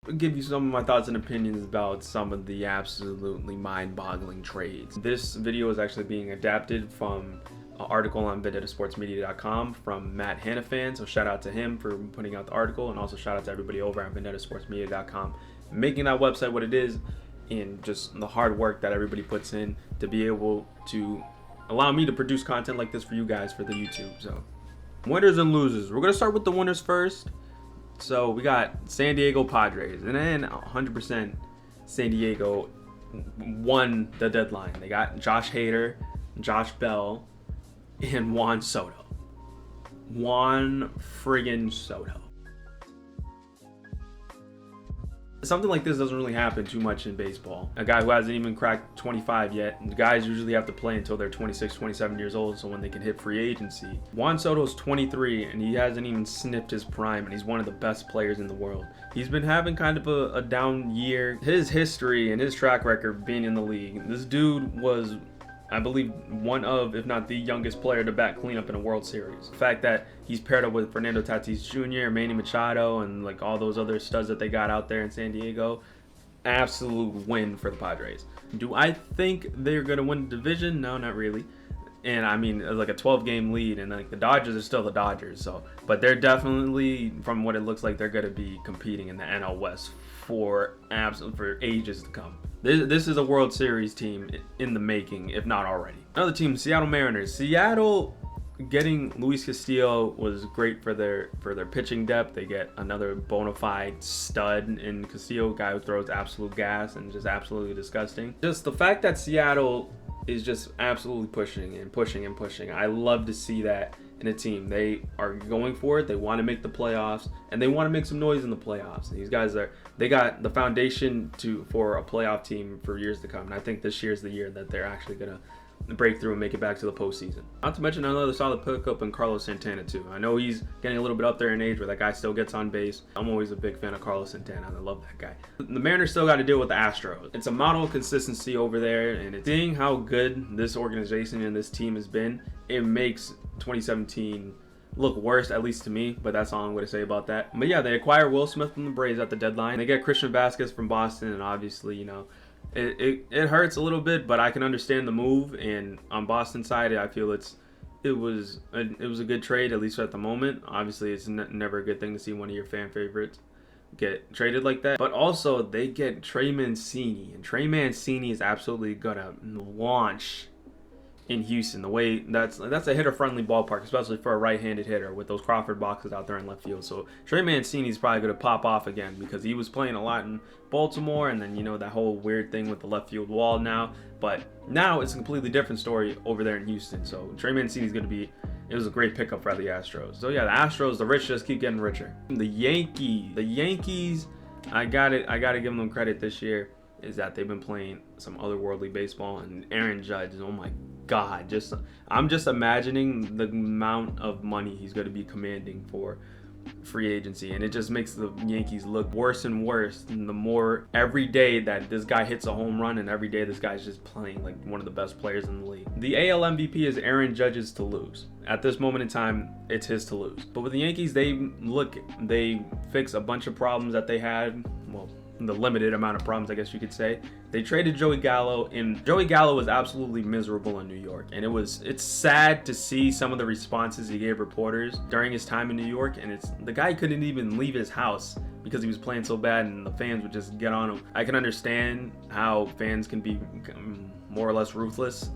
I'll give you some of my thoughts and opinions about some of the absolutely mind-boggling trades. This video is actually being adapted from an article on VendettaSportsMedia.com from Matt Hanafan, so shout out to him for putting out the article, and also shout out to everybody over at VendettaSportsMedia.com making that website what it is, and just the hard work that everybody puts in to be able to allow me to produce content like this for you guys for the YouTube. So winners and losers, we're gonna start with the winners first. So we got San Diego Padres, and then 100% San Diego won the deadline. They got Josh Hader, Josh Bell, and Juan Soto. Juan friggin' Soto. Something like this doesn't really happen too much in baseball. A guy who hasn't even cracked 25 yet. The guys usually have to play until they're 26, 27 years old, so when they can hit free agency. Juan Soto's 23, and he hasn't even sniffed his prime, and he's one of the best players in the world. He's been having kind of a down year. His history and his track record being in the league. This dude was, I believe, one of, if not the youngest player to bat cleanup in a World Series. The fact that he's paired up with Fernando Tatis Jr., Manny Machado, and like all those other studs that they got out there in San Diego, absolute win for the Padres. Do I think they're gonna win the division? No, not really. And I mean, like a 12-game lead, and like the Dodgers are still the Dodgers. So, but they're definitely, from what it looks like, they're gonna be competing in the NL West for ages to come. This is a World Series team in the making, if not already. Another team, Seattle Mariners. Seattle getting Luis Castillo was great for their pitching depth. They get another bona fide stud in Castillo, guy who throws absolute gas and just absolutely disgusting. Just the fact that Seattle is just absolutely pushing and pushing and pushing. I love to see that in a team. They are going for it. They want to make the playoffs, and they want to make some noise in the playoffs. And these guys they got the foundation for a playoff team for years to come. And I think this year's the year that they're actually gonna break through and make it back to the postseason. Not to mention another solid pickup in Carlos Santana too. I know he's getting a little bit up there in age, but that guy still gets on base. I'm always a big fan of Carlos Santana. I love that guy. The Mariners still got to deal with the Astros. It's a model of consistency over there, and it's seeing how good this organization and this team has been, it makes 2017 look worse, at least to me, but that's all I'm going to say about that. But yeah, they acquire Will Smith from the Braves at the deadline. They get Christian Vasquez from Boston, and obviously, you know, it hurts a little bit, but I can understand the move. And on Boston side, I feel it was a good trade, at least at the moment. Obviously, it's never a good thing to see one of your fan favorites get traded like that. But also, they get Trey Mancini, and Trey Mancini is absolutely gonna launch in Houston. The way that's a hitter-friendly ballpark, especially for a right-handed hitter with those Crawford boxes out there in left field. So Trey Mancini is probably going to pop off again because he was playing a lot in Baltimore, and then, you know, that whole weird thing with the left field wall now. But now it's a completely different story over there in Houston. So Trey Mancini is going to be, it was a great pickup for the Astros. So yeah, the Astros, the rich just keep getting richer. The Yankees, I gotta give them credit this year, is that they've been playing some otherworldly baseball, and Aaron Judge, oh my God, I'm just imagining the amount of money he's going to be commanding for free agency, and it just makes the Yankees look worse and worse. And the more every day that this guy hits a home run, and every day this guy's just playing like one of the best players in the league. The AL MVP is Aaron Judge's to lose. At this moment in time, it's his to lose. But with the Yankees, they fix a bunch of problems that they had. Well, the limited amount of problems, I guess you could say. They traded Joey Gallo, and Joey Gallo was absolutely miserable in New York, and it's sad to see some of the responses he gave reporters during his time in New York. And the guy couldn't even leave his house because he was playing so bad, and the fans would just get on him. I can understand how fans can be more or less ruthless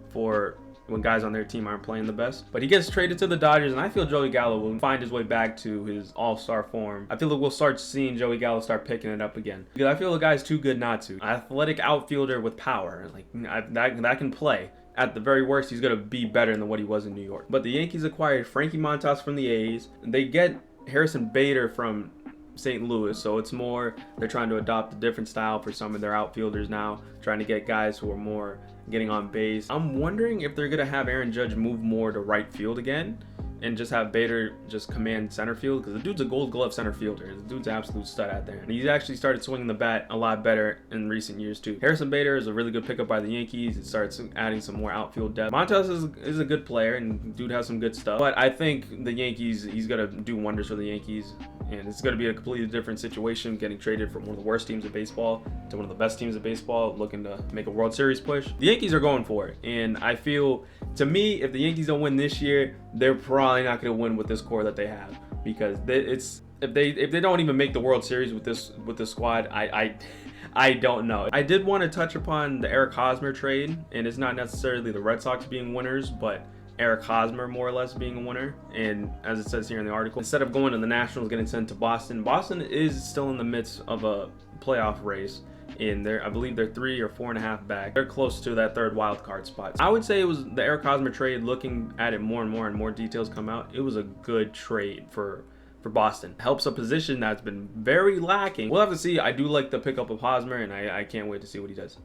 for when guys on their team aren't playing the best. But he gets traded to the Dodgers, and I feel Joey Gallo will find his way back to his all-star form. I feel like we'll start seeing Joey Gallo start picking it up again, because I feel the guy's too good not to. Athletic outfielder with power, like that can play. At the very worst, he's going to be better than what he was in New York. But the Yankees acquired Frankie Montas from the A's. They get Harrison Bader from St. Louis, so it's more they're trying to adopt a different style for some of their outfielders now, trying to get guys who are more getting on base. I'm wondering if they're gonna have Aaron Judge move more to right field again, and just have Bader just command center field, because the dude's a Gold Glove center fielder. The dude's an absolute stud out there, and he's actually started swinging the bat a lot better in recent years too. Harrison Bader is a really good pickup by the Yankees. It starts adding some more outfield depth. Montas is a good player, and dude has some good stuff, but I think the Yankees, he's gonna do wonders for the Yankees, and it's gonna be a completely different situation getting traded from one of the worst teams of baseball to one of the best teams of baseball, looking to make a World Series push. The Yankees are going for it, and I feel, to me, if the Yankees don't win this year, they're probably not going to win with this core that they have, because if they don't even make the World Series with this squad, I don't know. I did want to touch upon the Eric Hosmer trade, and it's not necessarily the Red Sox being winners, but Eric Hosmer more or less being a winner. And as it says here in the article, instead of going to the Nationals, getting sent to Boston is still in the midst of a playoff race. And I believe they're 3 or 4.5 back. They're close to that third wild card spot. I would say it was the Eric Hosmer trade. Looking at it more and more details come out, it was a good trade for Boston. Helps a position that's been very lacking. We'll have to see. I do like the pickup of Hosmer, and I can't wait to see what he does.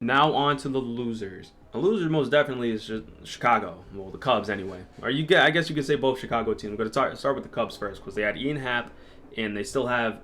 Now on to the losers. The loser most definitely is Chicago. Well, the Cubs anyway. Or I guess you could say both Chicago teams. I'm going to start with the Cubs first, because they had Ian Happ, and they still have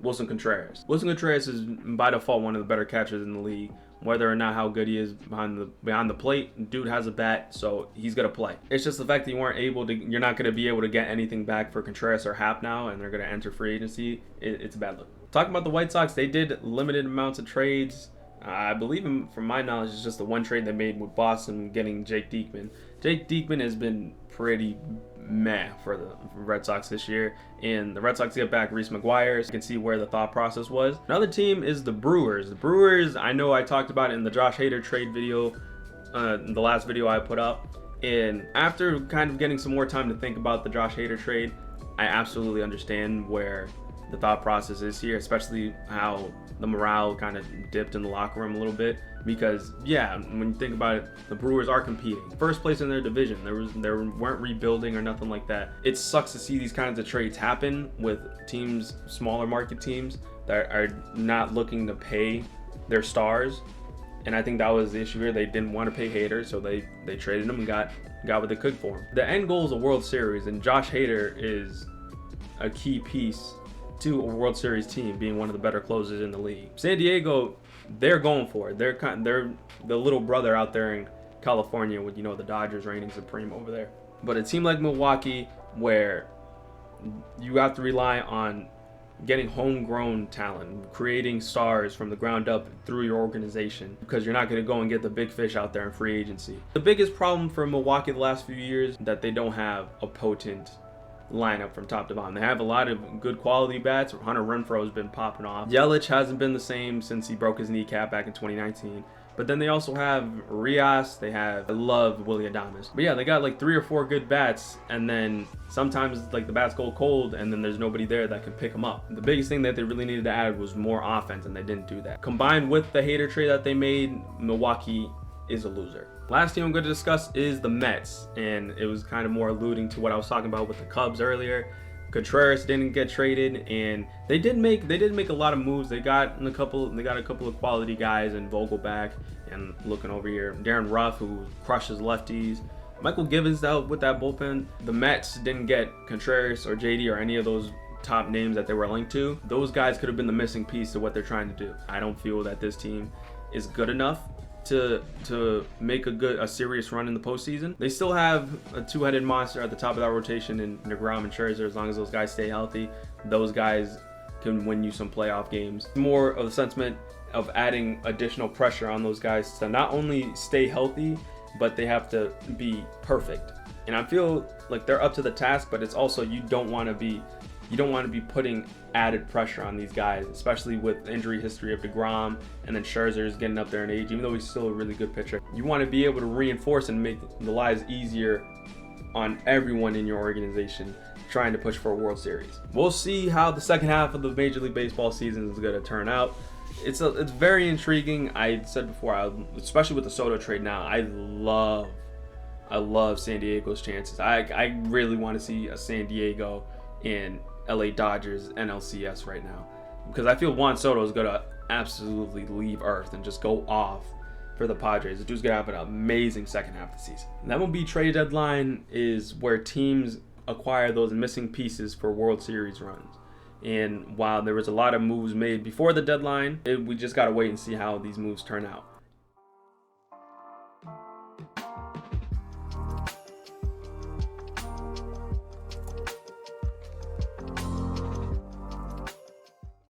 Wilson Contreras. Wilson Contreras is by default one of the better catchers in the league. Whether or not how good he is behind the plate, dude has a bat, so he's gonna play. It's just the fact that you're not gonna be able to get anything back for Contreras or Happ now, and they're gonna enter free agency. It's a bad look. Talking about the White Sox, they did limited amounts of trades. I believe, from my knowledge, it's just the one trade they made with Boston, getting Jake Diekman. Jake Diekman has been pretty meh for the Red Sox this year, and the Red Sox get back Reese McGuire, so you can see where the thought process was. Another team is the Brewers. The Brewers, I know I talked about it in the Josh Hader trade video, the last video I put up, and after kind of getting some more time to think about the Josh Hader trade, I absolutely understand where the thought process is here, especially how the morale kind of dipped in the locker room a little bit, because yeah, when you think about it, the Brewers are competing first place in their division. They weren't rebuilding or nothing like that. It sucks to see these kinds of trades happen with teams, smaller market teams, that are not looking to pay their stars, and I think that was the issue here. They didn't want to pay Hader, so they traded him and got what they could for him. The end goal is a World Series, and Josh Hader is a key piece to a World Series team, being one of the better closers in the league. San Diego, they're going for it. They're the little brother out there in California with, the Dodgers reigning supreme over there. But a team like Milwaukee, where you have to rely on getting homegrown talent, creating stars from the ground up through your organization, because you're not going to go and get the big fish out there in free agency. The biggest problem for Milwaukee the last few years, that they don't have a potent lineup from top to bottom. They have a lot of good quality bats. Hunter Renfroe has been popping off. Yelich hasn't been the same since he broke his kneecap back in 2019. But then they also have Rios. I love Willy Adames. But yeah, they got like 3 or 4 good bats, and then sometimes like the bats go cold, and then there's nobody there that can pick them up. The biggest thing that they really needed to add was more offense, and they didn't do that. Combined with the Hader trade that they made, Milwaukee is a loser. Last team I'm going to discuss is the Mets, and it was kind of more alluding to what I was talking about with the Cubs earlier. Contreras didn't get traded, and they did make a lot of moves. They got a couple of quality guys, and Vogelback, and looking over here, Darren Ruff, who crushes lefties. Michael Givens out with that bullpen. The Mets didn't get Contreras or JD or any of those top names that they were linked to. Those guys could have been the missing piece to what they're trying to do. I don't feel that this team is good enough to make a serious run in the postseason. They still have a two-headed monster at the top of that rotation in DeGrom and Scherzer. As long as those guys stay healthy, those guys can win you some playoff games. More of the sentiment of adding additional pressure on those guys to not only stay healthy, but they have to be perfect. And I feel like they're up to the task, but it's also you don't want to be putting added pressure on these guys, especially with the injury history of DeGrom, and then Scherzer is getting up there in age, even though he's still a really good pitcher. You want to be able to reinforce and make the lives easier on everyone in your organization trying to push for a World Series. We'll see how the second half of the Major League Baseball season is going to turn out. It's very intriguing. I said before, especially with the Soto trade now, I love San Diego's chances. I really want to see a San Diego and LA Dodgers NLCS right now, because I feel Juan Soto is going to absolutely leave Earth and just go off for the Padres. The dude's gonna have an amazing second half of the season. The MLB trade deadline is where teams acquire those missing pieces for World Series runs. And while there was a lot of moves made before the deadline, we just gotta wait and see how these moves turn out.